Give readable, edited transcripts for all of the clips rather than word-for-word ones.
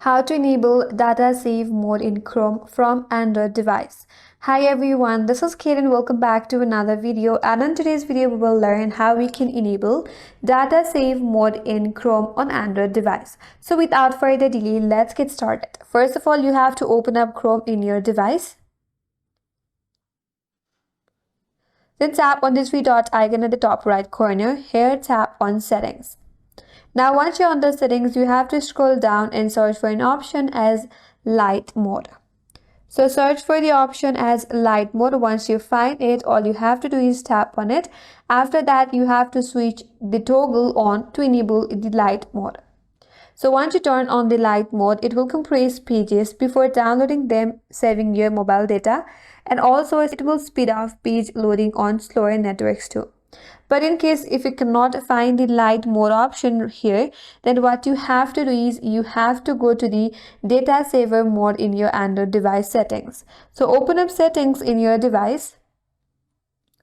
How to enable data save mode in Chrome from Android device. Hi everyone, this is Kate and welcome back to another video, and in today's video we will learn how we can enable data save mode in Chrome on Android device. So without further delay, let's get started. First of all, you have to open up Chrome in your device. Then tap on this three dot icon at the top right corner. Here tap on settings. Now once you're on the settings, you have to scroll down and search for an option as Lite Mode. So search for the option as Lite Mode. Once you find it, all you have to do is tap on it. After that, you have to switch the toggle on to enable the Lite Mode. So once you turn on the Lite Mode, it will compress pages before downloading them, saving your mobile data, and also it will speed up page loading on slower networks too. But in case if you cannot find the Lite Mode option here, then what you have to do is you have to go to the data saver mode in your Android device settings. So open up settings in your device.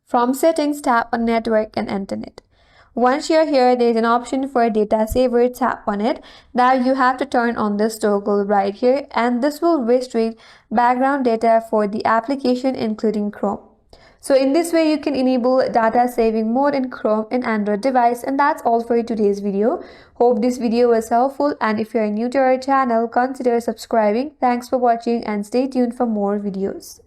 From settings, tap on network and internet. Once you're here, there is an option for data saver. Tap on it. Now you have to turn on this toggle right here, and this will restrict background data for the application including Chrome. So in this way, you can enable data saving mode in Chrome and Android device. And that's all for today's video. Hope this video was helpful. And if you are new to our channel, consider subscribing. Thanks for watching and stay tuned for more videos.